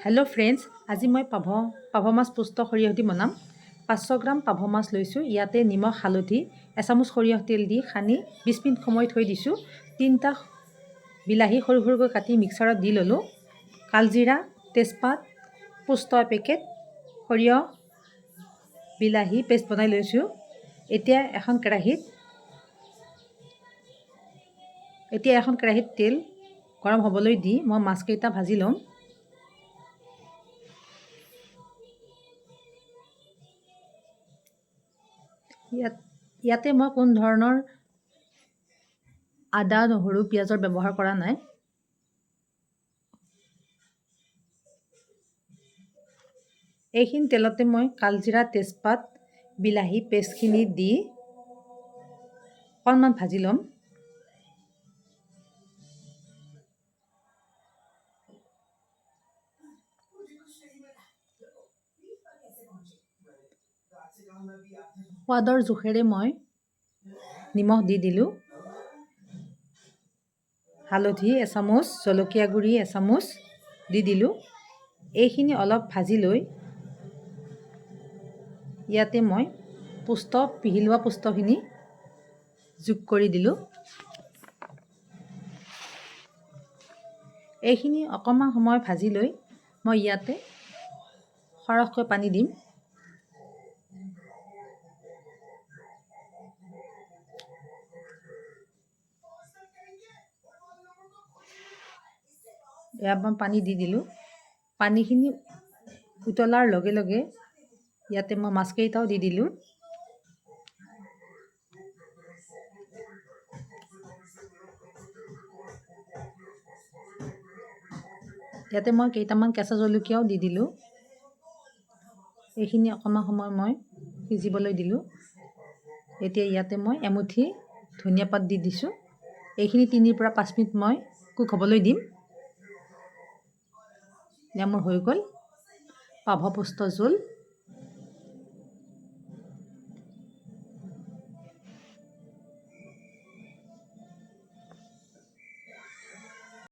Hello' friends, আজি মই পাভ মাছ পুষ্ট সৰিয়হ দি বনাম। 500 গ্ৰাম পাভ মাছ লৈছোঁ। ইয়াতে নিমখ, হালধি, এচামুচ সৰিয়হ তেল দি সানি 20 মিনিট সময় থৈ দিছোঁ। 3টা বিলাহী সৰু সৰুকৈ কাটি মিক্সাৰত দি ল'লোঁ। কালজিৰা, তেজপাত, পুষ্ট এপেকেট, সৰিয়হ, বিলাহী পেষ্ট বনাই লৈছোঁ। এতিয়া এখন কেৰাহীত তেল গৰম হ'বলৈ দি মই মাছকেইটা ভাজি ল'ম। ইয়াতে মই কোনো ধৰণৰ আদা, নহৰু, পিঁয়াজৰ ব্যৱহাৰ কৰা নাই। এইখিনি তেলতে মই কালজিৰা, তেজপাত, বিলাহী পেষ্টখিনি দি অকণমান ভাজি ল'ম। সোৱাদৰ জোখেৰে মই নিমখ দি দিলোঁ। হালধি এচামুচ, জলকীয়া গুড়ি এচামুচ দি দিলোঁ। এইখিনি অলপ ভাজি লৈ ইয়াতে মই পিহি লোৱা পুষ্টখিনি যোগ কৰি দিলোঁ। এইখিনি অকণমান সময় ভাজি লৈ মই ইয়াতে সৰহকৈ পানী দিম। ইয়াত মই পানী দি দিলোঁ। পানীখিনি উতলাৰ লগে লগে ইয়াতে মই মাছকেইটাও দি দিলোঁ। ইয়াতে মই কেইটামান কেঁচা জলকীয়াও দি দিলোঁ। এইখিনি অকণমান সময় মই সিজিবলৈ দিলোঁ। এতিয়া ইয়াতে মই এমুঠি ধনিয়া পাত দি দিছোঁ। এইখিনি 3 পৰা 5 মিনিট মই কুক হ'বলৈ দিম। মোৰ হৈ গ'ল পাভ পুষ্ট জোল।